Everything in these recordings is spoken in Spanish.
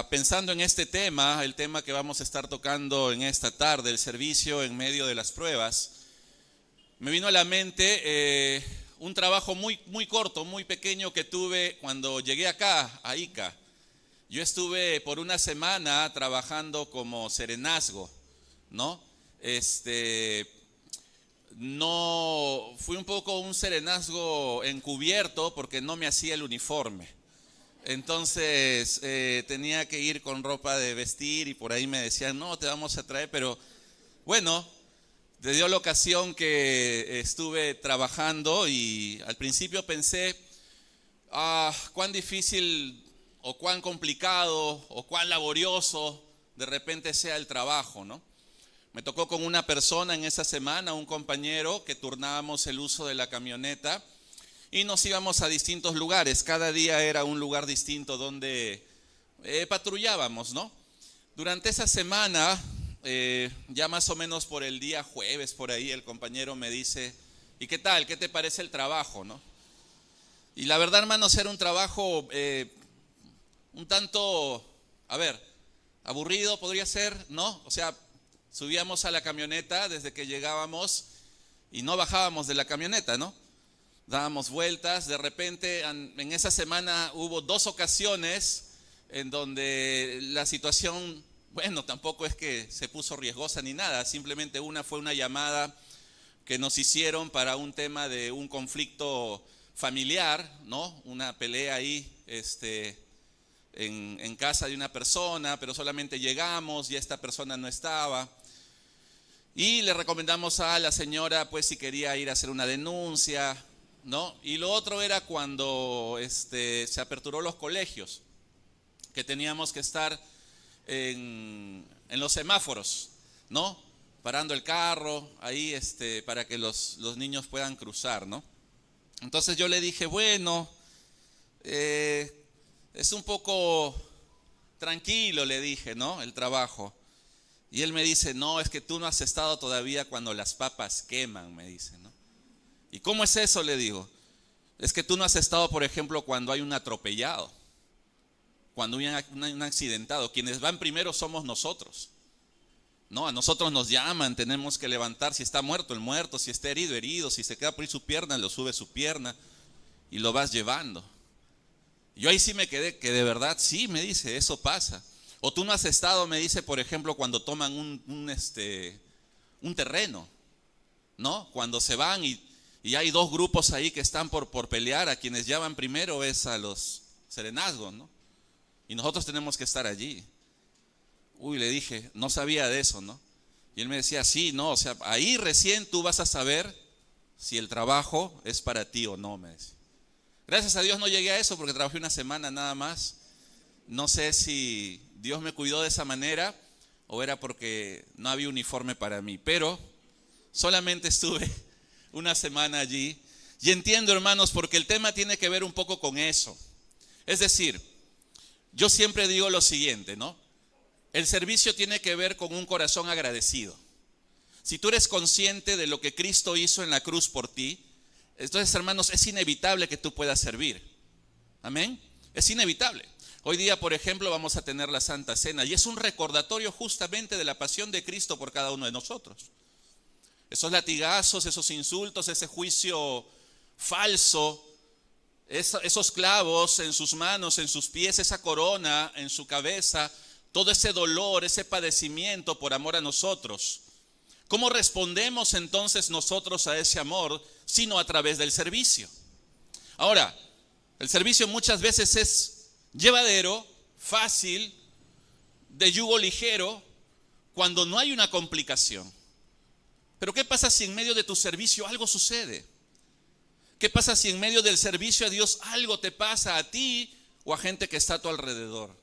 Pensando en este tema, el tema que vamos a estar tocando en esta tarde, el servicio en medio de las pruebas, me vino a la mente un trabajo muy corto, muy pequeño que tuve cuando llegué acá, a Ica. Yo estuve por una semana trabajando como serenazgo, ¿no? No, fui un poco un serenazgo encubierto porque no me hacía el uniforme. Entonces tenía que ir con ropa de vestir y por ahí me decían, no, te vamos a traer, pero bueno, te dio la ocasión que estuve trabajando y al principio pensé, cuán difícil o cuán complicado o cuán laborioso de repente sea el trabajo, ¿no? Me tocó con una persona en esa semana, un compañero, que turnábamos el uso de la camioneta y nos íbamos a distintos lugares. Cada día era un lugar distinto donde patrullábamos, ¿no? Durante esa semana, ya más o menos por el día jueves, por ahí, el compañero me dice, ¿y qué tal? ¿Qué te parece el trabajo, no? Y la verdad, hermanos, era un trabajo un tanto, aburrido podría ser, ¿no? O sea, subíamos a la camioneta desde que llegábamos y no bajábamos de la camioneta, ¿no? Dábamos vueltas. De repente, en esa semana hubo 2 ocasiones en donde la situación, bueno, tampoco es que se puso riesgosa ni nada, simplemente una fue una llamada que nos hicieron para un tema de un conflicto familiar, ¿no? Una pelea ahí, en casa de una persona, pero solamente llegamos y esta persona no estaba. Y le recomendamos a la señora, pues, si quería ir a hacer una denuncia, ¿no? Y lo otro era cuando se aperturó los colegios, que teníamos que estar en los semáforos, ¿no? Parando el carro ahí para que los niños puedan cruzar, ¿no? Entonces yo le dije, bueno, es un poco tranquilo, le dije, ¿no? El trabajo. Y él me dice, no, es que tú no has estado todavía cuando las papas queman, me dice, ¿no? ¿Y cómo es eso? Le digo. Es que tú no has estado, por ejemplo, cuando hay un atropellado, cuando hay un accidentado. Quienes van primero somos nosotros, ¿no? A nosotros nos llaman, tenemos que levantar, si está muerto, el muerto, si está herido, herido, si se queda por ahí su pierna, lo sube su pierna y lo vas llevando. Yo ahí sí me quedé, que de verdad sí, me dice, eso pasa. O tú no has estado, me dice, por ejemplo, cuando toman un terreno, ¿no? Cuando se van y hay 2 grupos ahí que están por pelear, a quienes llaman primero es a los serenazgos, ¿no? Y nosotros tenemos que estar allí. Uy, le dije, no sabía de eso, ¿no? Y él me decía, sí, no, o sea, ahí recién tú vas a saber si el trabajo es para ti o no, me decía. Gracias a Dios no llegué a eso porque trabajé una semana nada más. No sé si Dios me cuidó de esa manera o era porque no había uniforme para mí, pero solamente estuve una semana allí. Y entiendo, hermanos, porque el tema tiene que ver un poco con eso. Es decir, yo siempre digo lo siguiente, ¿no? El servicio tiene que ver con un corazón agradecido. Si tú eres consciente de lo que Cristo hizo en la cruz por ti, entonces, hermanos, es inevitable que tú puedas servir. Amén. Es inevitable. Hoy día, por ejemplo, vamos a tener la Santa Cena y es un recordatorio justamente de la pasión de Cristo por cada uno de nosotros. Esos latigazos, esos insultos, ese juicio falso, esos clavos en sus manos, en sus pies, esa corona en su cabeza, todo ese dolor, ese padecimiento por amor a nosotros. ¿Cómo respondemos entonces nosotros a ese amor sino a través del servicio? Ahora, el servicio muchas veces es llevadero, fácil, de yugo ligero, cuando no hay una complicación. Pero ¿qué pasa si en medio de tu servicio algo sucede? ¿Qué pasa si en medio del servicio a Dios algo te pasa a ti o a gente que está a tu alrededor?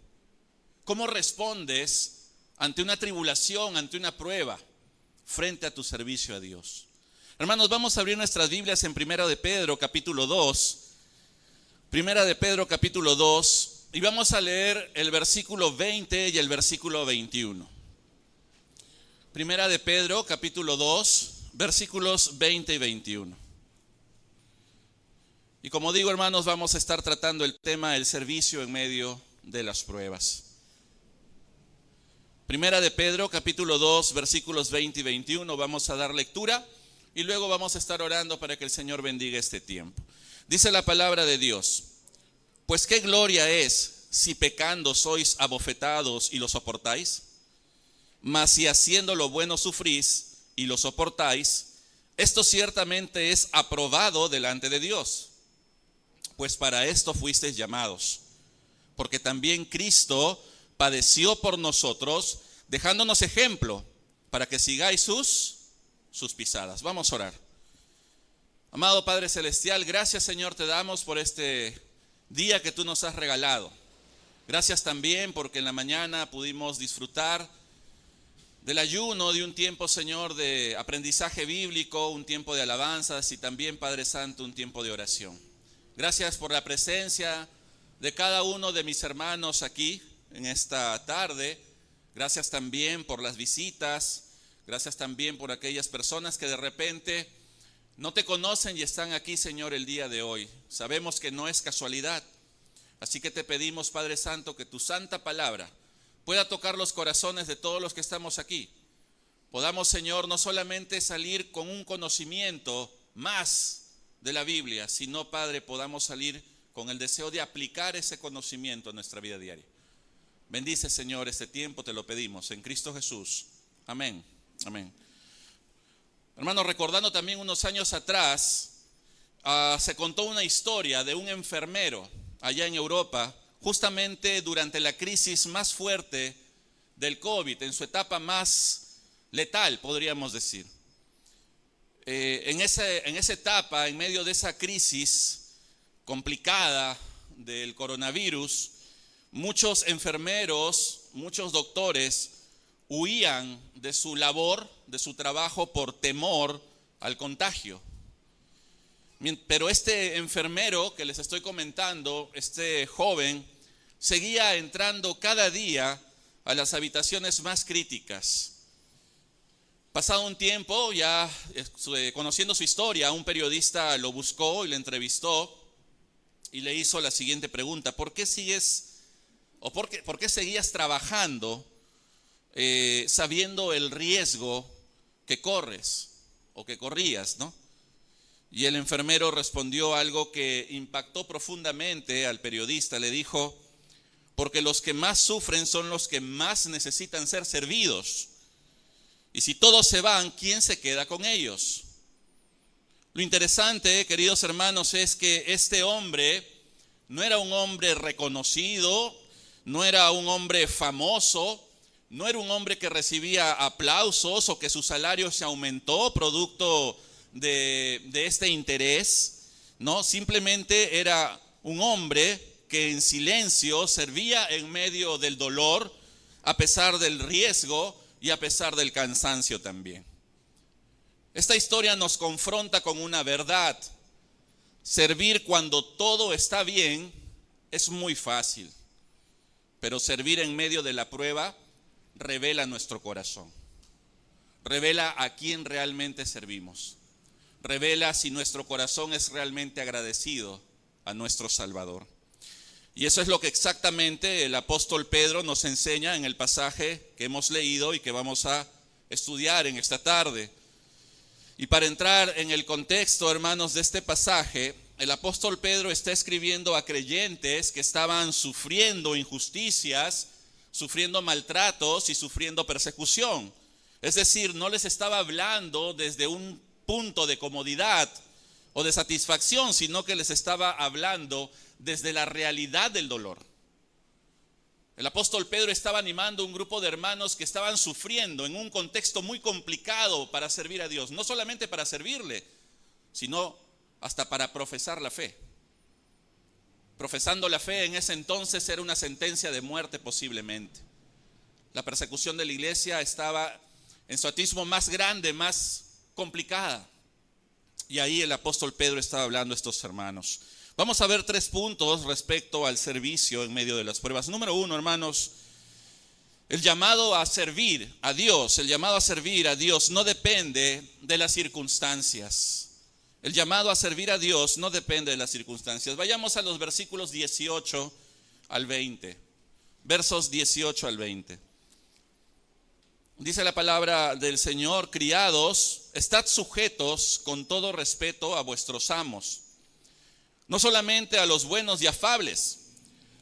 ¿Cómo respondes ante una tribulación, ante una prueba, frente a tu servicio a Dios? Hermanos, vamos a abrir nuestras Biblias en Primera de Pedro, capítulo 2. Primera de Pedro, capítulo 2. Y vamos a leer el versículo 20 y el versículo 21. Primera de Pedro, capítulo 2, versículos 20 y 21. Y como digo, hermanos, vamos a estar tratando el tema del servicio en medio de las pruebas. Primera de Pedro, capítulo 2, versículos 20 y 21. Vamos a dar lectura y luego vamos a estar orando para que el Señor bendiga este tiempo. Dice la palabra de Dios: pues qué gloria es si pecando sois abofetados y lo soportáis, mas si haciendo lo bueno sufrís y lo soportáis, esto ciertamente es aprobado delante de Dios. Pues para esto fuisteis llamados, porque también Cristo padeció por nosotros, dejándonos ejemplo para que sigáis sus pisadas. Vamos a orar. Amado Padre Celestial, gracias, Señor, te damos por este día que tú nos has regalado. Gracias también porque en la mañana pudimos disfrutar del ayuno, de un tiempo, Señor, de aprendizaje bíblico, un tiempo de alabanzas y también, Padre Santo, un tiempo de oración. Gracias por la presencia de cada uno de mis hermanos aquí en esta tarde. Gracias también por las visitas. Gracias también por aquellas personas que de repente no te conocen y están aquí, Señor, el día de hoy. Sabemos que no es casualidad. Así que te pedimos, Padre Santo, que tu santa palabra pueda tocar los corazones de todos los que estamos aquí. Podamos, Señor, no solamente salir con un conocimiento más de la Biblia, sino, Padre, podamos salir con el deseo de aplicar ese conocimiento en nuestra vida diaria. Bendice, Señor, este tiempo, te lo pedimos en Cristo Jesús. Amén. Amén. Hermanos, recordando también unos años atrás, se contó una historia de un enfermero allá en Europa, justamente durante la crisis más fuerte del COVID, en su etapa más letal, podríamos decir. En esa etapa, en medio de esa crisis complicada del coronavirus, muchos enfermeros, muchos doctores huían de su labor, de su trabajo por temor al contagio. Pero este enfermero que les estoy comentando, este joven, seguía entrando cada día a las habitaciones más críticas. Pasado un tiempo, ya conociendo su historia, un periodista lo buscó y le entrevistó y le hizo la siguiente pregunta: ¿por qué seguías trabajando sabiendo el riesgo que corres o que corrías, ¿no? Y el enfermero respondió algo que impactó profundamente al periodista. Le dijo: porque los que más sufren son los que más necesitan ser servidos. Y si todos se van, ¿quién se queda con ellos? Lo interesante, queridos hermanos, es que este hombre no era un hombre reconocido, no era un hombre famoso, no era un hombre que recibía aplausos o que su salario se aumentó producto de este interés, no, simplemente era un hombre que en silencio servía en medio del dolor, a pesar del riesgo y a pesar del cansancio también. Esta historia nos confronta con una verdad: servir cuando todo está bien es muy fácil, pero servir en medio de la prueba revela nuestro corazón, revela a quién realmente servimos, revela si nuestro corazón es realmente agradecido a nuestro Salvador. Y eso es lo que exactamente el apóstol Pedro nos enseña en el pasaje que hemos leído y que vamos a estudiar en esta tarde. Y para entrar en el contexto, hermanos, de este pasaje, el apóstol Pedro está escribiendo a creyentes que estaban sufriendo injusticias, sufriendo maltratos y sufriendo persecución. Es decir, no les estaba hablando desde un punto de comodidad o de satisfacción, sino que les estaba hablando desde la realidad del dolor. El apóstol Pedro estaba animando a un grupo de hermanos que estaban sufriendo en un contexto muy complicado para servir a Dios. No solamente para servirle, sino hasta para profesar la fe. Profesando la fe en ese entonces era una sentencia de muerte posiblemente. La persecución de la iglesia estaba en su atismo más grande, más complicada. Y ahí el apóstol Pedro estaba hablando a estos hermanos. Vamos a ver 3 puntos respecto al servicio en medio de las pruebas. Número 1, hermanos, el llamado a servir a Dios, no depende de las circunstancias. El llamado a servir a Dios no depende de las circunstancias. Vayamos a los versículos 18 al 20. Versos 18 al 20. Dice la palabra del Señor: criados, estad sujetos con todo respeto a vuestros amos, no solamente a los buenos y afables,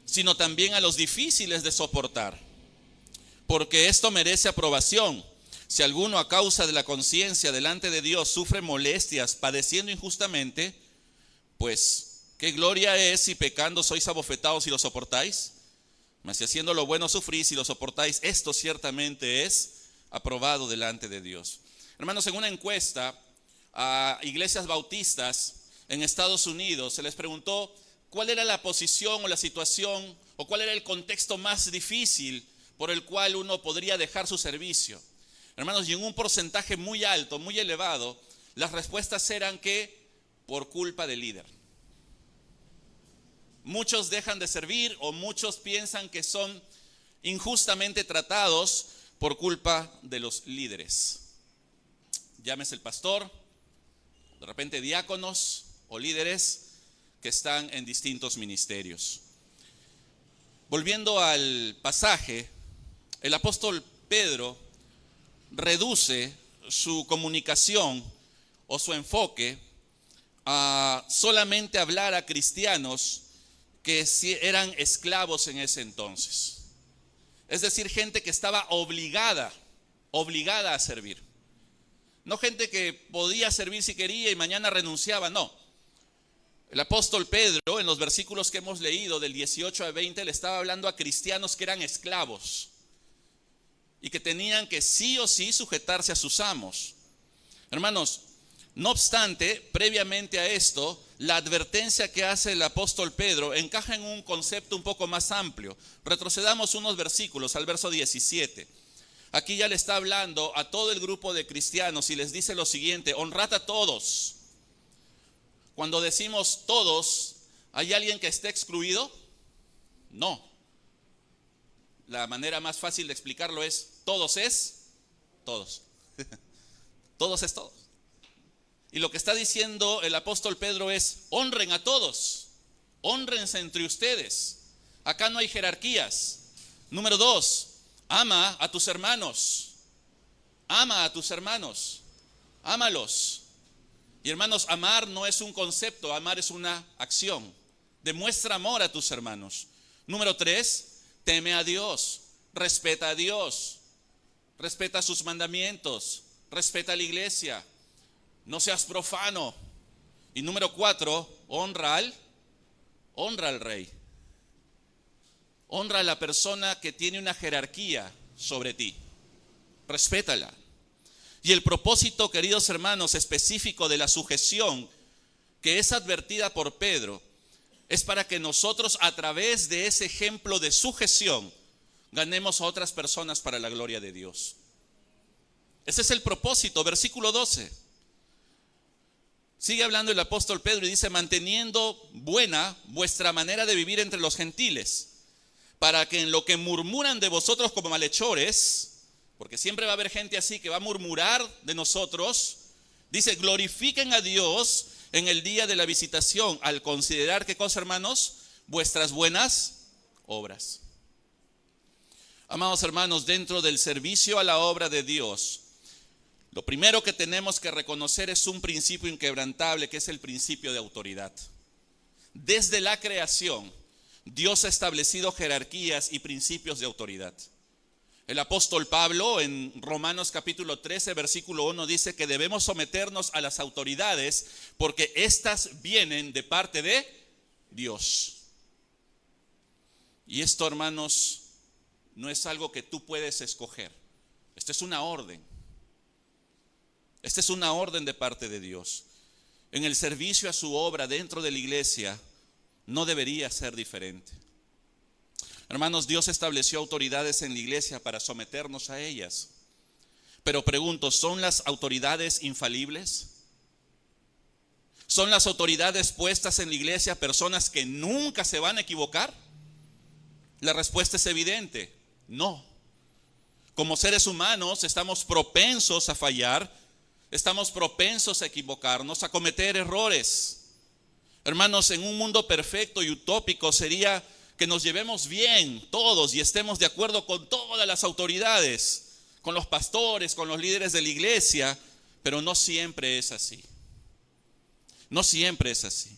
sino también a los difíciles de soportar, porque esto merece aprobación. Si alguno a causa de la conciencia delante de Dios sufre molestias padeciendo injustamente, pues qué gloria es si pecando sois abofetados y lo soportáis. Mas si haciendo lo bueno sufrís y lo soportáis, esto ciertamente es aprobado delante de Dios. Hermanos, en una encuesta a iglesias bautistas en Estados Unidos se les preguntó cuál era la posición o la situación o cuál era el contexto más difícil por el cual uno podría dejar su servicio. Hermanos, y en un porcentaje muy alto, muy elevado, las respuestas eran que por culpa del líder. Muchos dejan de servir o muchos piensan que son injustamente tratados por culpa de los líderes. Llámese el pastor, de repente diáconos o líderes que están en distintos ministerios. Volviendo al pasaje, el apóstol Pedro reduce su comunicación o su enfoque a solamente hablar a cristianos que eran esclavos en ese entonces. Es decir, gente que estaba obligada a servir. No gente que podía servir si quería y mañana renunciaba, no. El apóstol Pedro, en los versículos que hemos leído del 18 al 20, le estaba hablando a cristianos que eran esclavos y que tenían que sí o sí sujetarse a sus amos. Hermanos, no obstante, previamente a esto, la advertencia que hace el apóstol Pedro encaja en un concepto un poco más amplio. Retrocedamos unos versículos al verso 17. Aquí ya le está hablando a todo el grupo de cristianos y les dice lo siguiente: honrad a todos. Cuando decimos todos, ¿hay alguien que esté excluido? No. La manera más fácil de explicarlo es: todos es todos. Todos es todos. Y lo que está diciendo el apóstol Pedro es: honren a todos, hónrense entre ustedes. Acá no hay jerarquías. Número 2, ama a tus hermanos. Ama a tus hermanos. Ámalos. Y hermanos, amar no es un concepto, amar es una acción. Demuestra amor a tus hermanos. Número 3, teme a Dios, respeta a Dios, respeta sus mandamientos, respeta a la iglesia. No seas profano. Y número 4, honra al rey. Honra a la persona que tiene una jerarquía sobre ti. Respétala. Y el propósito, queridos hermanos, específico de la sujeción que es advertida por Pedro es para que nosotros, a través de ese ejemplo de sujeción, ganemos a otras personas para la gloria de Dios. Ese es el propósito. Versículo 12. Sigue hablando el apóstol Pedro y dice: manteniendo buena vuestra manera de vivir entre los gentiles, para que en lo que murmuran de vosotros como malhechores, porque siempre va a haber gente así que va a murmurar de nosotros, dice: glorifiquen a Dios en el día de la visitación, al considerar, ¿qué cosa, hermanos? Vuestras buenas obras. Amados hermanos, dentro del servicio a la obra de Dios, lo primero que tenemos que reconocer es un principio inquebrantable, que es el principio de autoridad. Desde la creación, Dios ha establecido jerarquías y principios de autoridad. El apóstol Pablo en Romanos capítulo 13, versículo 1 dice que debemos someternos a las autoridades porque éstas vienen de parte de Dios. Y esto, hermanos, no es algo que tú puedes escoger. Esto es una orden. Esta es una orden de parte de Dios. En el servicio a su obra dentro de la iglesia no debería ser diferente. Hermanos, Dios estableció autoridades en la iglesia para someternos a ellas. Pero pregunto, ¿son las autoridades infalibles? ¿Son las autoridades puestas en la iglesia personas que nunca se van a equivocar? La respuesta es evidente: no. Como seres humanos estamos propensos a fallar. Estamos propensos a equivocarnos, a cometer errores. Hermanos, en un mundo perfecto y utópico sería que nos llevemos bien todos y estemos de acuerdo con todas las autoridades, con los pastores, con los líderes de la iglesia, pero no siempre es así. No siempre es así.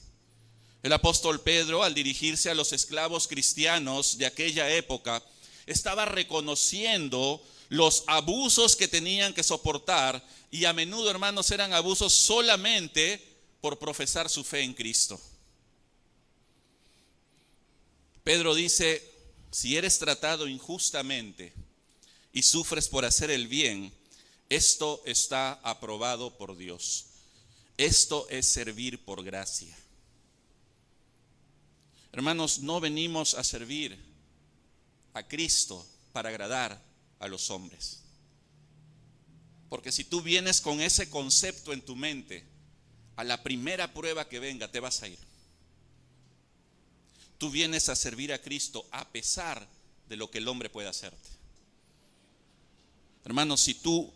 El apóstol Pedro, al dirigirse a los esclavos cristianos de aquella época, estaba reconociendo los abusos que tenían que soportar, y a menudo, hermanos, eran abusos solamente por profesar su fe en Cristo. Pedro dice: si eres tratado injustamente y sufres por hacer el bien, esto está aprobado por Dios. Esto es servir por gracia. Hermanos, no venimos a servir a Cristo para agradar a los hombres. Porque si tú vienes con ese concepto en tu mente, a la primera prueba que venga te vas a ir. Tú vienes a servir a Cristo a pesar de lo que el hombre puede hacerte. Hermanos, si tú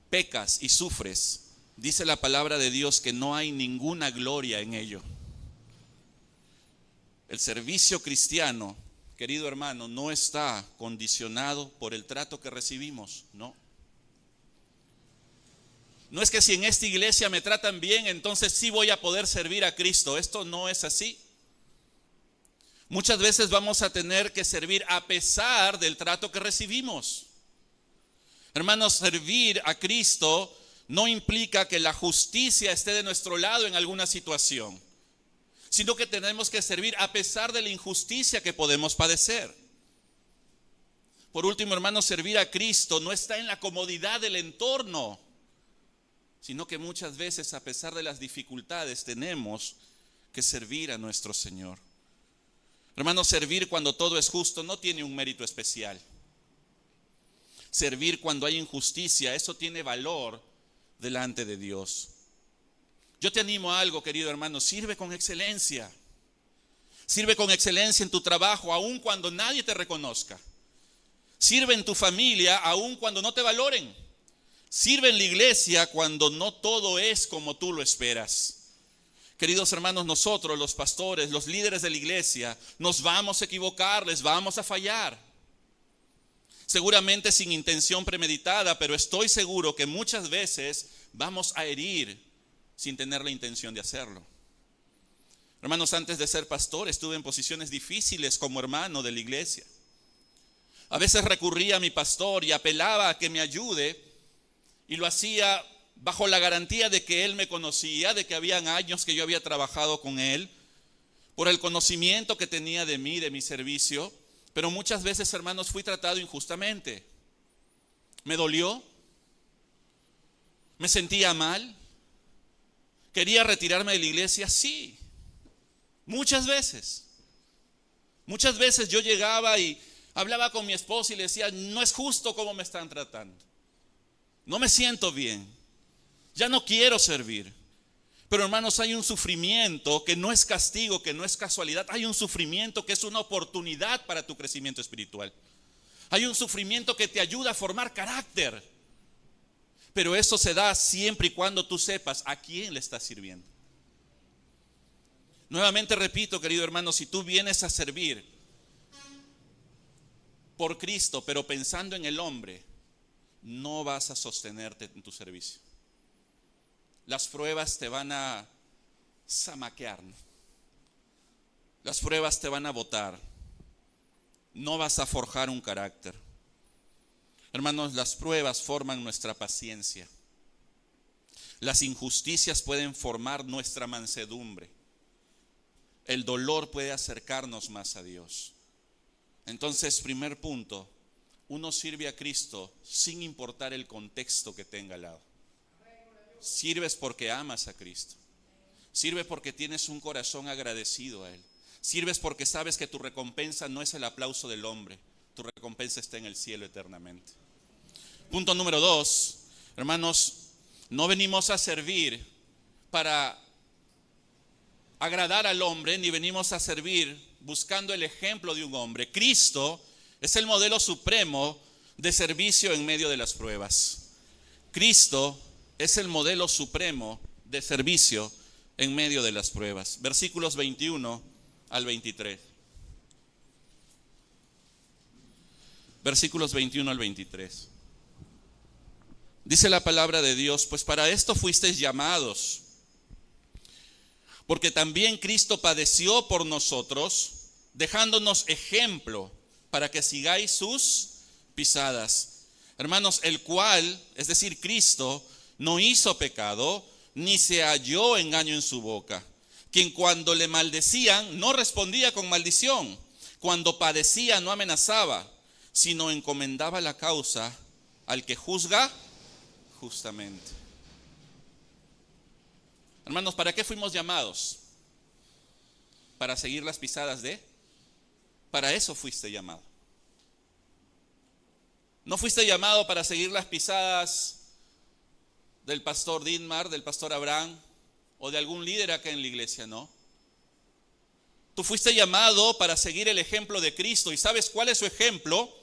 pecas y sufres, dice la palabra de Dios que no hay ninguna gloria en ello. El servicio cristiano, querido hermano, no está condicionado por el trato que recibimos, no. No es que si en esta iglesia me tratan bien, entonces sí voy a poder servir a Cristo. Esto no es así. Muchas veces vamos a tener que servir a pesar del trato que recibimos. Hermanos, servir a Cristo no implica que la justicia esté de nuestro lado en alguna situación, sino que tenemos que servir a pesar de la injusticia que podemos padecer. Por último, hermanos, servir a Cristo no está en la comodidad del entorno, sino que muchas veces, a pesar de las dificultades, tenemos que servir a nuestro Señor. Hermanos, servir cuando todo es justo no tiene un mérito especial. Servir cuando hay injusticia, eso tiene valor delante de Dios. Yo te animo a algo, querido hermano: sirve con excelencia. Sirve con excelencia en tu trabajo, aun cuando nadie te reconozca. Sirve en tu familia, aun cuando no te valoren. Sirve en la iglesia cuando no todo es como tú lo esperas. Queridos hermanos, nosotros, los pastores, los líderes de la iglesia, nos vamos a equivocar, les vamos a fallar. Seguramente sin intención premeditada, pero estoy seguro que muchas veces vamos a herir sin tener la intención de hacerlo. Hermanos, antes de ser pastor estuve en posiciones difíciles como hermano de la iglesia. A veces recurría a mi pastor y apelaba a que me ayude, y lo hacía bajo la garantía de que él me conocía, de que habían años que yo había trabajado con él, por el conocimiento que tenía de mí, de mi servicio. Pero muchas veces, hermanos, fui tratado injustamente. Me dolió, me sentía mal, quería retirarme de la iglesia, sí, muchas veces. Muchas veces yo llegaba y hablaba con mi esposa y le decía: no es justo cómo me están tratando, no me siento bien, ya no quiero servir. Pero hermanos, hay un sufrimiento que no es castigo, que no es casualidad. Hay un sufrimiento que es una oportunidad para tu crecimiento espiritual. Hay un sufrimiento que te ayuda a formar carácter. Pero eso se da siempre y cuando tú sepas a quién le estás sirviendo. Nuevamente repito, querido hermano, si tú vienes a servir por Cristo, pero pensando en el hombre, no vas a sostenerte en tu servicio. Las pruebas te van a zamaquear, ¿no? Las pruebas te van a botar. No vas a forjar un carácter. Hermanos, las pruebas forman nuestra paciencia. Las injusticias pueden formar nuestra mansedumbre. El dolor puede acercarnos más a Dios. Entonces, primer punto, uno sirve a Cristo sin importar el contexto que tenga al lado. Sirves porque amas a Cristo. Sirves porque tienes un corazón agradecido a Él. Sirves porque sabes que tu recompensa no es el aplauso del hombre. Tu recompensa está en el cielo eternamente. Punto número 2, hermanos, no venimos a servir para agradar al hombre, ni venimos a servir buscando el ejemplo de un hombre. Cristo es el modelo supremo de servicio en medio de las pruebas. Cristo es el modelo supremo de servicio en medio de las pruebas. Versículos 21 al 23. Versículos 21 al 23. Dice la palabra de Dios, pues para esto fuisteis llamados, porque también Cristo padeció por nosotros, dejándonos ejemplo para que sigáis sus pisadas. Hermanos, el cual, es decir, Cristo, no hizo pecado, ni se halló engaño en su boca, quien cuando le maldecían no respondía con maldición, cuando padecía no amenazaba, sino encomendaba la causa al que juzga justamente. Hermanos, ¿para qué fuimos llamados? Para seguir las pisadas de... Para eso fuiste llamado. No fuiste llamado para seguir las pisadas del pastor Dietmar, del pastor Abraham o de algún líder acá en la iglesia, no. Tú fuiste llamado para seguir el ejemplo de Cristo. ¿Y sabes cuál es su ejemplo?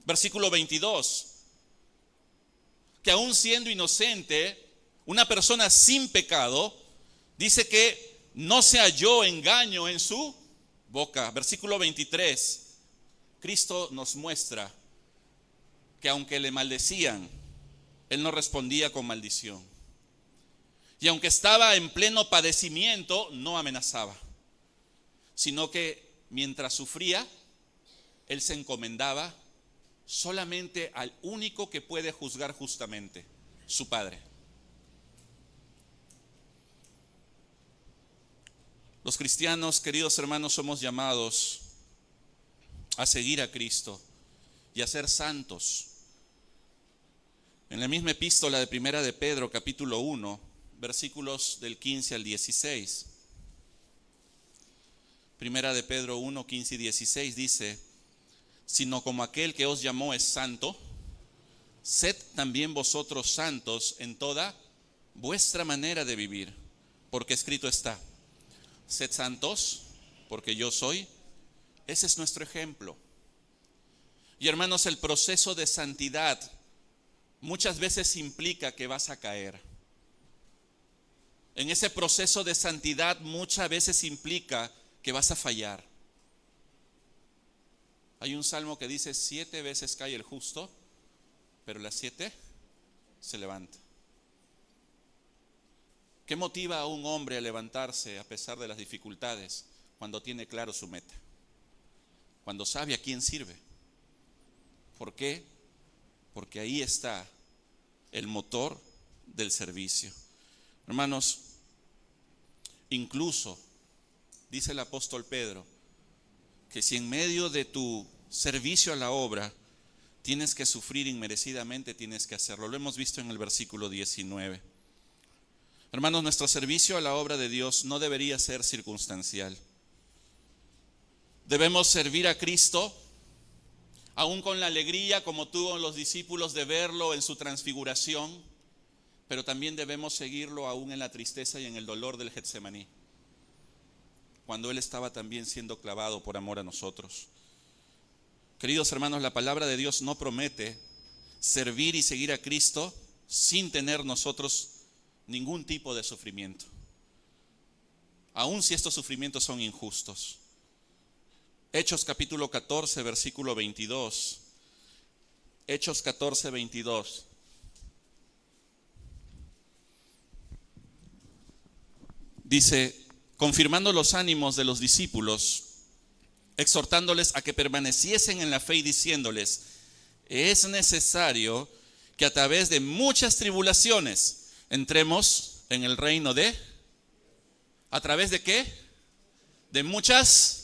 Versículo 22. Que aún siendo inocente, una persona sin pecado, dice que no se halló engaño en su boca. Versículo 23. Cristo nos muestra que aunque le maldecían, Él no respondía con maldición. Y aunque estaba en pleno padecimiento, no amenazaba, sino que mientras sufría, Él se encomendaba solamente al único que puede juzgar justamente, su Padre. Los cristianos, queridos hermanos, somos llamados a seguir a Cristo y a ser santos. En la misma epístola de Primera de Pedro, capítulo 1, versículos del 15 al 16. Primera de Pedro 1, 15 y 16 dice: sino como aquel que os llamó es santo, sed también vosotros santos en toda vuestra manera de vivir, porque escrito está: sed santos, porque yo soy. Ese es nuestro ejemplo. Y hermanos, el proceso de santidad muchas veces implica que vas a caer. En ese proceso de santidad muchas veces implica que vas a fallar. Hay un salmo que dice: 7 veces cae el justo, pero las 7 se levanta. ¿Qué motiva a un hombre a levantarse a pesar de las dificultades? Cuando tiene claro su meta, cuando sabe a quién sirve. ¿Por qué? Porque ahí está el motor del servicio. Hermanos, incluso dice el apóstol Pedro que si en medio de tu servicio a la obra tienes que sufrir inmerecidamente, tienes que hacerlo. Lo hemos visto en el versículo 19. Hermanos, nuestro servicio a la obra de Dios no debería ser circunstancial. Debemos servir a Cristo aún con la alegría como tuvo los discípulos de verlo en su transfiguración, pero también debemos seguirlo aún en la tristeza y en el dolor del Getsemaní, cuando Él estaba también siendo clavado por amor a nosotros. Queridos hermanos, la palabra de Dios no promete servir y seguir a Cristo sin tener nosotros ningún tipo de sufrimiento, aun si estos sufrimientos son injustos. Hechos capítulo 14, versículo 22. Hechos 14, 22. Dice: confirmando los ánimos de los discípulos, exhortándoles a que permaneciesen en la fe y diciéndoles: es necesario que a través de muchas tribulaciones entremos en el reino de... ¿A través de qué? De muchas...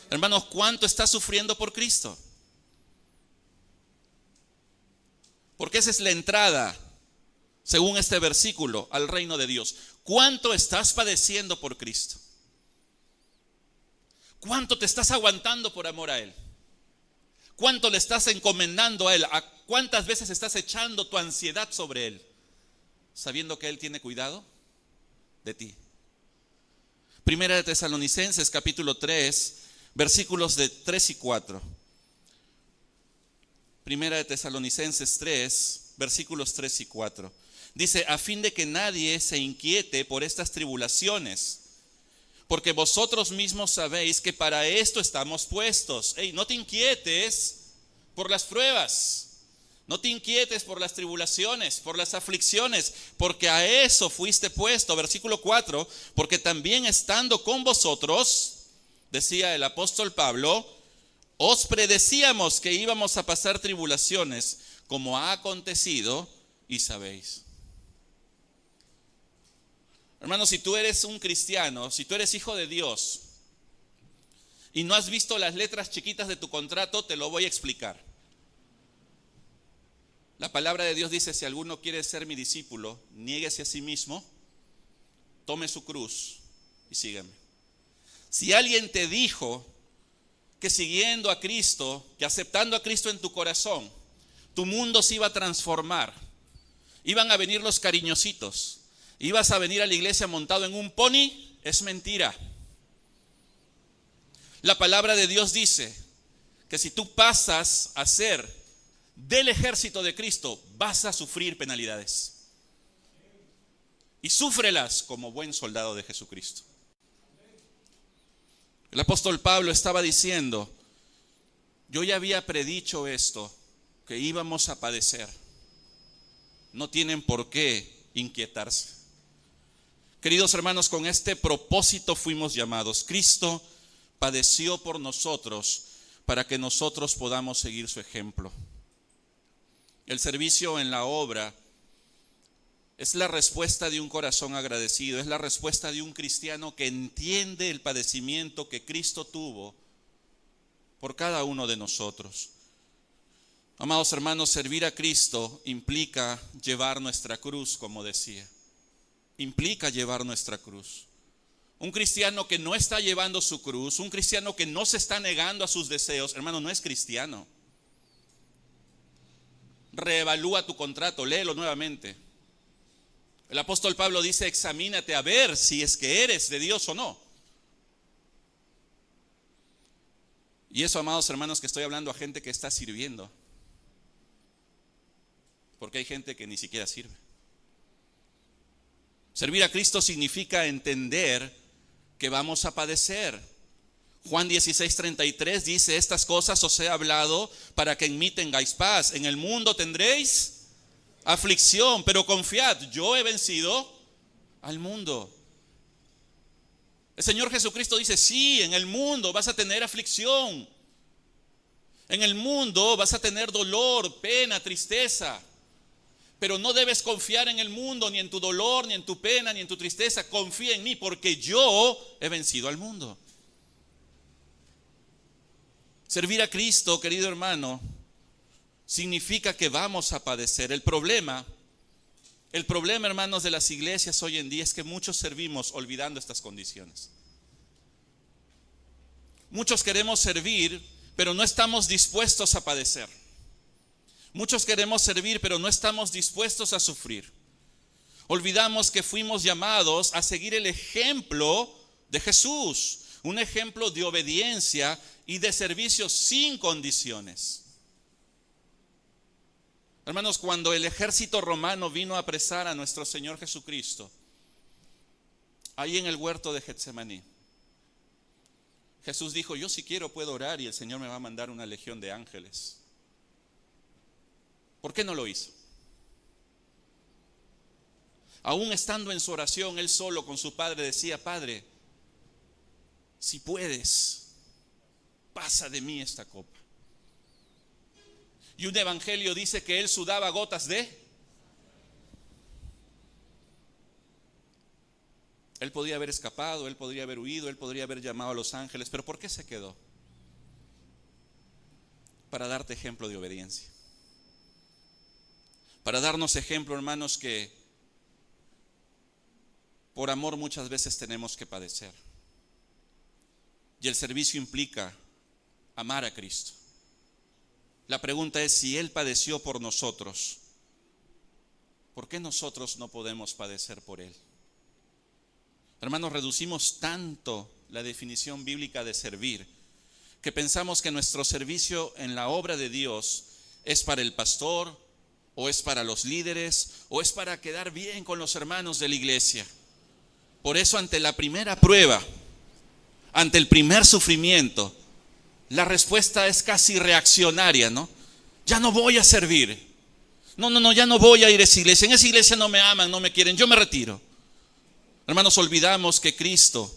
Hermanos, ¿cuánto está sufriendo por Cristo? Porque esa es la entrada, según este versículo, al reino de Dios. ¿Cuánto estás padeciendo por Cristo? ¿Cuánto te estás aguantando por amor a Él? ¿Cuánto le estás encomendando a Él? ¿A cuántas veces estás echando tu ansiedad sobre Él, sabiendo que Él tiene cuidado de ti? Primera de Tesalonicenses capítulo 3, versículos de 3 y 4. Primera de Tesalonicenses 3, versículos 3 y 4. Dice: a fin de que nadie se inquiete por estas tribulaciones, porque vosotros mismos sabéis que para esto estamos puestos. No te inquietes por las pruebas, No te inquietes por las tribulaciones, por las aflicciones, porque a eso fuiste puesto. Versículo 4, porque también estando con vosotros, decía el apóstol Pablo, os predecíamos que íbamos a pasar tribulaciones, como ha acontecido y sabéis. Hermanos, si tú eres un cristiano, si tú eres hijo de Dios y no has visto las letras chiquitas de tu contrato, te lo voy a explicar. La palabra de Dios dice, si alguno quiere ser mi discípulo, niéguese a sí mismo, tome su cruz y sígueme. Si alguien te dijo que siguiendo a Cristo, que aceptando a Cristo en tu corazón, tu mundo se iba a transformar, iban a venir los cariñositos, ibas a venir a la iglesia montado en un pony, es mentira. La palabra de Dios dice que si tú pasas a ser del ejército de Cristo, vas a sufrir penalidades. Y súfrelas como buen soldado de Jesucristo. El apóstol Pablo estaba diciendo, yo ya había predicho esto, que íbamos a padecer. No tienen por qué inquietarse. Queridos hermanos, con este propósito fuimos llamados. Cristo padeció por nosotros para que nosotros podamos seguir su ejemplo. El servicio en la obra es la respuesta de un corazón agradecido, es la respuesta de un cristiano que entiende el padecimiento que Cristo tuvo por cada uno de nosotros. Amados hermanos, servir a Cristo implica llevar nuestra cruz, como decía. Implica llevar nuestra cruz. Un cristiano que no está llevando su cruz, un cristiano que no se está negando a sus deseos, hermano, no es cristiano. Reevalúa tu contrato, léelo nuevamente. El apóstol Pablo dice, examínate a ver si es que eres de Dios o no. Y eso, amados hermanos, que estoy hablando a gente que está sirviendo. Porque hay gente que ni siquiera sirve. Servir a Cristo significa entender que vamos a padecer. Juan 16:33 dice, estas cosas os he hablado para que en mí tengáis paz. En el mundo tendréis aflicción, pero confiad, yo he vencido al mundo. El Señor Jesucristo dice, sí, en el mundo vas a tener aflicción. En el mundo vas a tener dolor, pena, tristeza. Pero no debes confiar en el mundo, ni en tu dolor, ni en tu pena, ni en tu tristeza. Confía en mí, porque yo he vencido al mundo. Servir a Cristo, querido hermano, significa que vamos a padecer. El problema, hermanos, de las iglesias hoy en día es que muchos servimos olvidando estas condiciones. Muchos queremos servir, pero no estamos dispuestos a padecer. Muchos queremos servir, pero no estamos dispuestos a sufrir. Olvidamos que fuimos llamados a seguir el ejemplo de Jesús, un ejemplo de obediencia y de servicio sin condiciones. Hermanos, cuando el ejército romano vino a apresar a nuestro Señor Jesucristo, ahí en el huerto de Getsemaní, Jesús dijo, yo si quiero puedo orar y el Señor me va a mandar una legión de ángeles. ¿Por qué no lo hizo? Aún estando en su oración, él solo con su padre decía, Padre, si puedes, pasa de mí esta copa. Y un evangelio dice que él sudaba gotas de... Él podría haber escapado, él podría haber huido, él podría haber llamado a los ángeles, pero ¿por qué se quedó? Para darte ejemplo de obediencia. Para darnos ejemplo, hermanos, que por amor muchas veces tenemos que padecer. Y el servicio implica amar a Cristo. La pregunta es, si Él padeció por nosotros, ¿por qué nosotros no podemos padecer por Él? Hermanos, reducimos tanto la definición bíblica de servir, que pensamos que nuestro servicio en la obra de Dios es para el pastor, o es para los líderes, o es para quedar bien con los hermanos de la iglesia. Por eso, ante la primera prueba, ante el primer sufrimiento, la respuesta es casi reaccionaria, ¿no? Ya no voy a servir. No, ya no voy a ir a esa iglesia. En esa iglesia no me aman, no me quieren, yo me retiro. Hermanos, olvidamos que Cristo,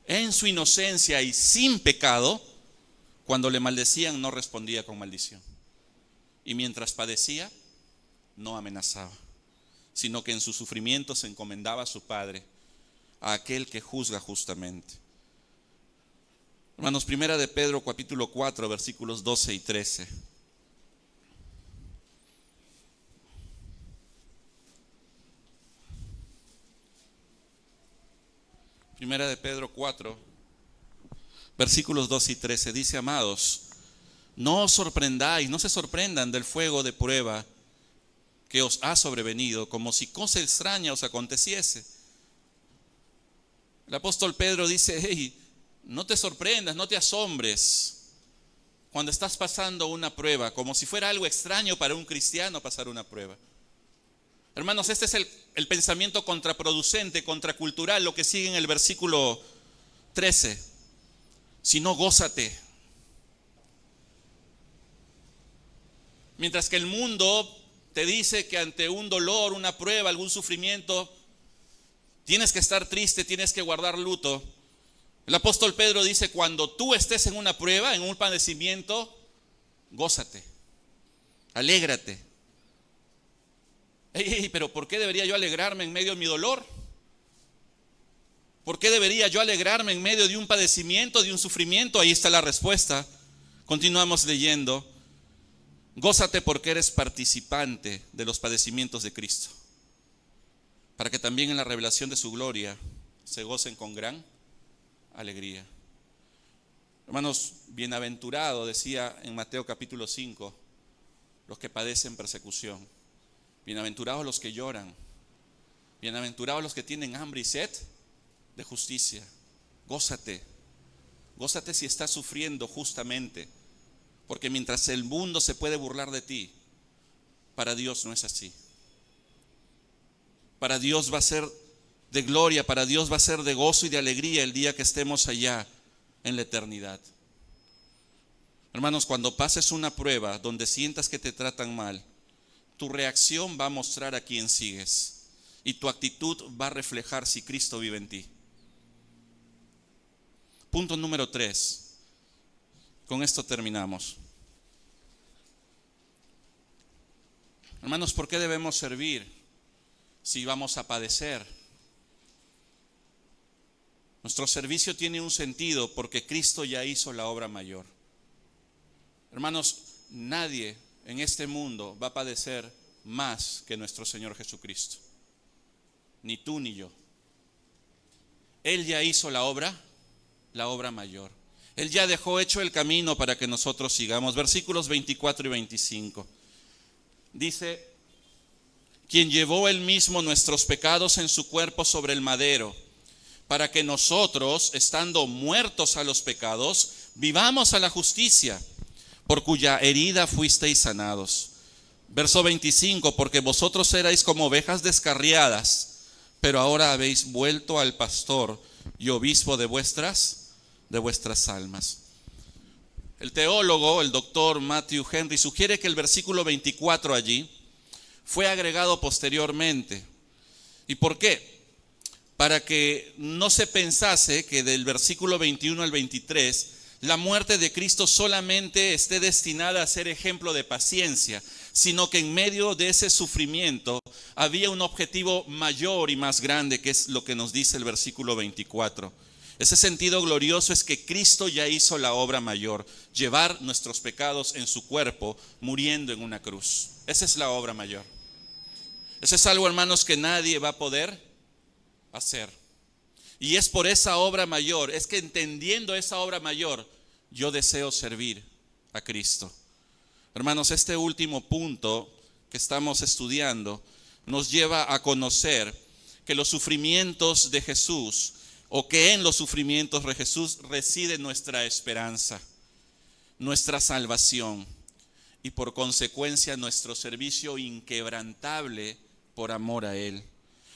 en su inocencia y sin pecado, cuando le maldecían no respondía con maldición. Y mientras padecía, no amenazaba, sino que en su sufrimiento se encomendaba a su Padre, a aquel que juzga justamente. Hermanos, primera de Pedro capítulo 4, versículos 12 y 13. Primera de Pedro 4, versículos 12 y 13. Dice: amados, no os sorprendáis, no se sorprendan del fuego de prueba que os ha sobrevenido, como si cosa extraña os aconteciese. El apóstol Pedro dice: hey, no te sorprendas, no te asombres cuando estás pasando una prueba, como si fuera algo extraño para un cristiano pasar una prueba. Hermanos, este es el pensamiento contraproducente, contracultural, lo que sigue en el versículo 13. Si no, gózate. Mientras que el mundo te dice que ante un dolor, una prueba, algún sufrimiento, tienes que estar triste, tienes que guardar luto. El apóstol Pedro dice: cuando tú estés en una prueba, en un padecimiento, gózate, alégrate. Pero ¿por qué debería yo alegrarme en medio de mi dolor? ¿Por qué debería yo alegrarme en medio de un padecimiento, de un sufrimiento? Ahí está la respuesta. Continuamos leyendo. Gózate porque eres participante de los padecimientos de Cristo, para que también en la revelación de su gloria se gocen con gran alegría. Hermanos, bienaventurado, decía en Mateo capítulo 5, los que padecen persecución. Bienaventurados los que lloran. Bienaventurados los que tienen hambre y sed de justicia. Gózate. Gózate si estás sufriendo justamente. Porque mientras el mundo se puede burlar de ti, para Dios no es así. Para Dios va a ser de gloria, para Dios va a ser de gozo y de alegría el día que estemos allá en la eternidad. Hermanos, cuando pases una prueba donde sientas que te tratan mal, tu reacción va a mostrar a quién sigues y tu actitud va a reflejar si Cristo vive en ti. Punto número 3. Con esto terminamos. Hermanos, ¿por qué debemos servir si vamos a padecer? Nuestro servicio tiene un sentido porque Cristo ya hizo la obra mayor. Hermanos, nadie en este mundo va a padecer más que nuestro Señor Jesucristo. Ni tú ni yo. Él ya hizo la obra mayor. Él ya dejó hecho el camino para que nosotros sigamos. Versículos 24 y 25. Dice: quien llevó él mismo nuestros pecados en su cuerpo sobre el madero, para que nosotros, estando muertos a los pecados, vivamos a la justicia, por cuya herida fuisteis sanados. Verso 25, porque vosotros erais como ovejas descarriadas, pero ahora habéis vuelto al pastor y obispo de vuestras almas. El teólogo, el doctor Matthew Henry, sugiere que el versículo 24 allí fue agregado posteriormente. ¿Y por qué? Para que no se pensase que del versículo 21 al 23 la muerte de Cristo solamente esté destinada a ser ejemplo de paciencia, sino que en medio de ese sufrimiento había un objetivo mayor y más grande, que es lo que nos dice el versículo 24. Ese sentido glorioso es que Cristo ya hizo la obra mayor, llevar nuestros pecados en su cuerpo, muriendo en una cruz. Esa es la obra mayor. Eso es algo, hermanos, que nadie va a poder hacer. Y es por esa obra mayor, es que entendiendo esa obra mayor, yo deseo servir a Cristo. Hermanos, este último punto que estamos estudiando nos lleva a conocer que los sufrimientos de Jesús, o que en los sufrimientos de Jesús reside nuestra esperanza, nuestra salvación y por consecuencia nuestro servicio inquebrantable por amor a Él.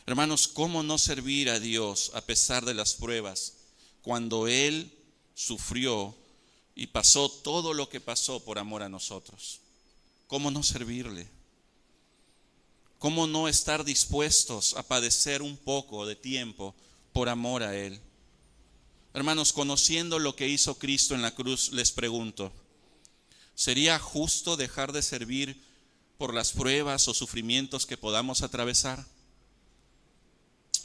Hermanos, ¿cómo no servir a Dios a pesar de las pruebas cuando Él sufrió y pasó todo lo que pasó por amor a nosotros? ¿Cómo no servirle? ¿Cómo no estar dispuestos a padecer un poco de tiempo por amor a Él? Hermanos, conociendo lo que hizo Cristo en la cruz, les pregunto, ¿sería justo dejar de servir por las pruebas o sufrimientos que podamos atravesar?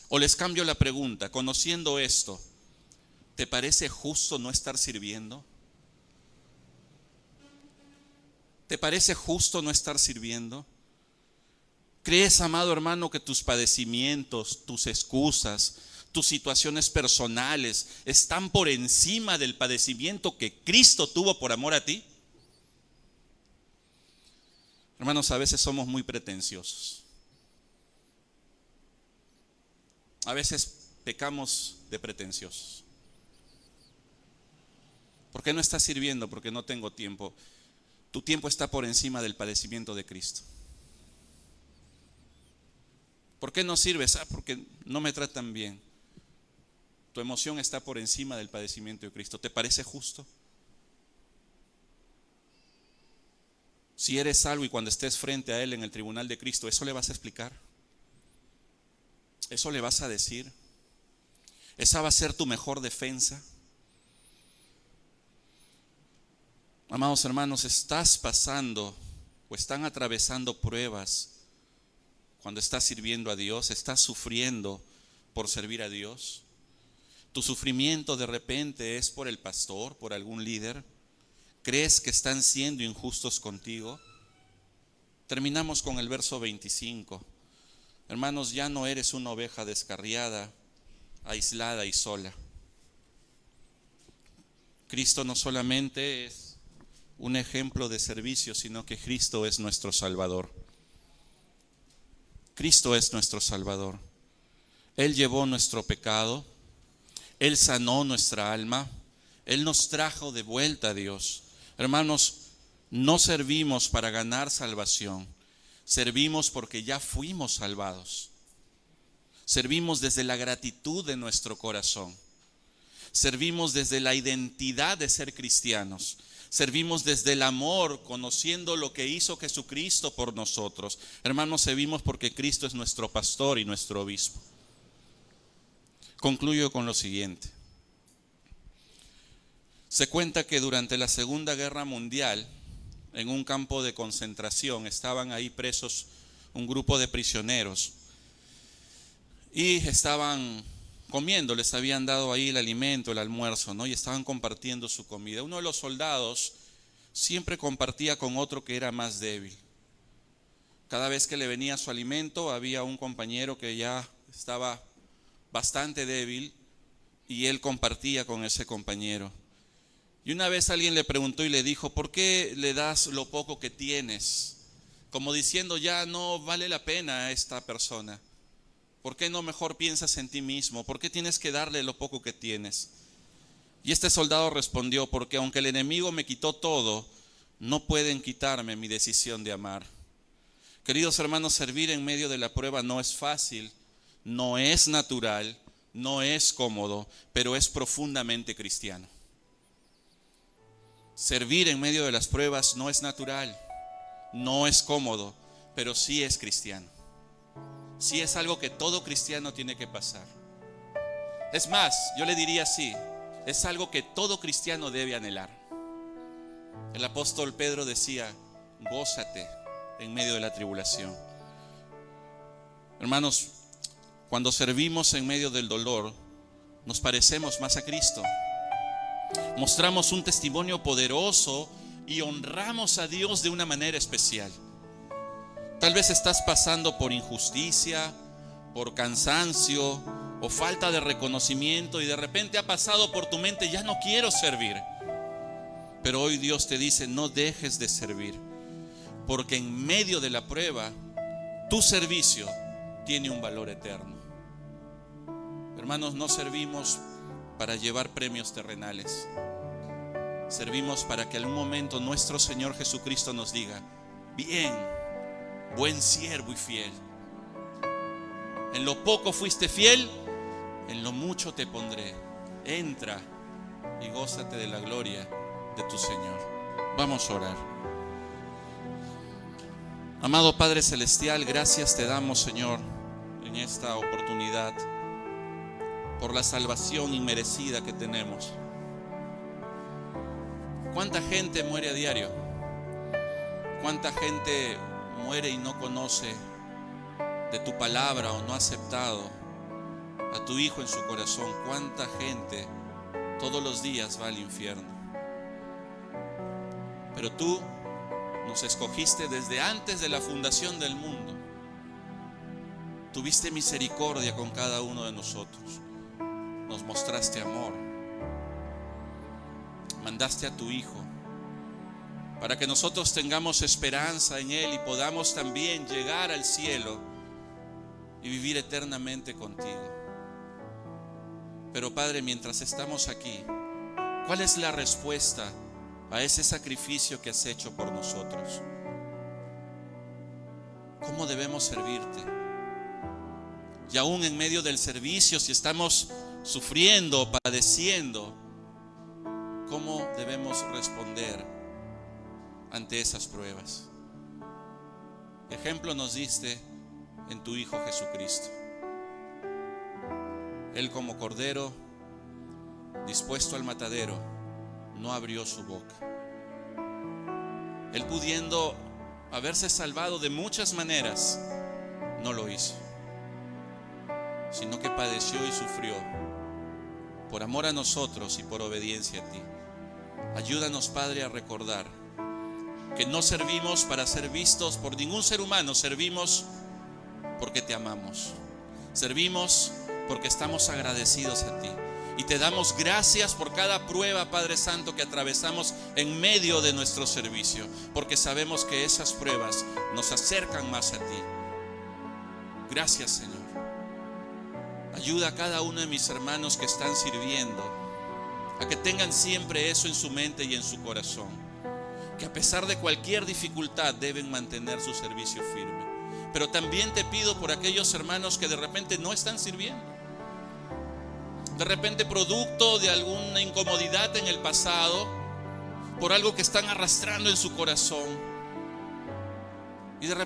O les cambio la pregunta, conociendo esto, ¿te parece justo no estar sirviendo? ¿Te parece justo no estar sirviendo? ¿Crees, amado hermano, que tus padecimientos, tus excusas, tus situaciones personales están por encima del padecimiento que Cristo tuvo por amor a ti? Hermanos, a veces somos muy pretenciosos. A veces pecamos de pretenciosos. ¿Por qué no estás sirviendo? Porque no tengo tiempo. Tu tiempo está por encima del padecimiento de Cristo. ¿Por qué no sirves? Porque no me tratan bien. Tu emoción está por encima del padecimiento de Cristo. ¿Te parece justo? Si eres salvo y cuando estés frente a Él en el tribunal de Cristo, ¿eso le vas a explicar? ¿Eso le vas a decir? ¿Esa va a ser tu mejor defensa? Amados hermanos, ¿estás pasando o están atravesando pruebas cuando estás sirviendo a Dios? ¿Estás sufriendo por servir a Dios? ¿Tu sufrimiento de repente es por el pastor, por algún líder? ¿Crees que están siendo injustos contigo? Terminamos con el verso 25. Hermanos, ya no eres una oveja descarriada, aislada y sola. Cristo no solamente es un ejemplo de servicio, sino que Cristo es nuestro Salvador. Cristo es nuestro Salvador. Él llevó nuestro pecado, Él sanó nuestra alma, Él nos trajo de vuelta a Dios. Hermanos, no servimos para ganar salvación, servimos porque ya fuimos salvados. Servimos desde la gratitud de nuestro corazón. Servimos desde la identidad de ser cristianos. Servimos desde el amor, conociendo lo que hizo Jesucristo por nosotros. Hermanos, servimos porque Cristo es nuestro pastor y nuestro obispo. Concluyo con lo siguiente. Se cuenta que durante la Segunda Guerra Mundial, en un campo de concentración, estaban ahí presos un grupo de prisioneros y estaban comiendo, les habían dado ahí el alimento, el almuerzo, ¿no? Y estaban compartiendo su comida. Uno de los soldados siempre compartía con otro que era más débil. Cada vez que le venía su alimento, había un compañero que ya estaba bastante débil y él compartía con ese compañero. Y una vez alguien le preguntó y le dijo, ¿por qué le das lo poco que tienes? Como diciendo, ya no vale la pena a esta persona. ¿Por qué no mejor piensas en ti mismo? ¿Por qué tienes que darle lo poco que tienes? Y este soldado respondió, porque aunque el enemigo me quitó todo, no pueden quitarme mi decisión de amar. Queridos hermanos, servir en medio de la prueba no es fácil, no es natural, no es cómodo, pero es profundamente cristiano. Servir en medio de las pruebas no es natural, no es cómodo, pero sí es cristiano. Sí es algo que todo cristiano tiene que pasar. Es más, yo le diría así, es algo que todo cristiano debe anhelar. El apóstol Pedro decía, gózate en medio de la tribulación. Hermanos, cuando servimos en medio del dolor, nos parecemos más a Cristo. Mostramos un testimonio poderoso y honramos a Dios de una manera especial. Tal vez estás pasando por injusticia, por cansancio o falta de reconocimiento y de repente ha pasado por tu mente, ya no quiero servir. Pero hoy Dios te dice, no dejes de servir, porque en medio de la prueba, tu servicio tiene un valor eterno. Hermanos, no servimos para llevar premios terrenales. Servimos para que en algún momento nuestro Señor Jesucristo nos diga, bien, buen siervo y fiel. En lo poco fuiste fiel, en lo mucho te pondré. Entra y gózate de la gloria de tu Señor. Vamos a orar. Amado Padre Celestial, gracias te damos, Señor, en esta oportunidad por la salvación inmerecida que tenemos. ¿Cuánta gente muere a diario? ¿Cuánta gente muere y no conoce de tu palabra o no ha aceptado a tu Hijo en su corazón? ¿Cuánta gente todos los días va al infierno? Pero tú nos escogiste desde antes de la fundación del mundo. Tuviste misericordia con cada uno de nosotros. Nos mostraste amor. Mandaste a tu Hijo para que nosotros tengamos esperanza en Él y podamos también llegar al cielo y vivir eternamente contigo. Pero Padre, mientras estamos aquí, ¿cuál es la respuesta a ese sacrificio que has hecho por nosotros? ¿Cómo debemos servirte? Y aún en medio del servicio, si estamos sufriendo o padeciendo, ¿cómo debemos responder ante esas pruebas? Ejemplo nos diste en tu Hijo Jesucristo. Él, como cordero dispuesto al matadero, no abrió su boca. Él, pudiendo haberse salvado de muchas maneras, no lo hizo, sino que padeció y sufrió por amor a nosotros y por obediencia a ti. Ayúdanos, Padre, a recordar que no servimos para ser vistos por ningún ser humano. Servimos porque te amamos. Servimos porque estamos agradecidos a ti. Y te damos gracias por cada prueba, Padre Santo, que atravesamos en medio de nuestro servicio, porque sabemos que esas pruebas nos acercan más a ti. Gracias, Señor. Ayuda a cada uno de mis hermanos que están sirviendo a que tengan siempre eso en su mente y en su corazón, que a pesar de cualquier dificultad deben mantener su servicio firme. Pero también te pido por aquellos hermanos que de repente no están sirviendo, de repente producto de alguna incomodidad en el pasado, por algo que están arrastrando en su corazón, y de repente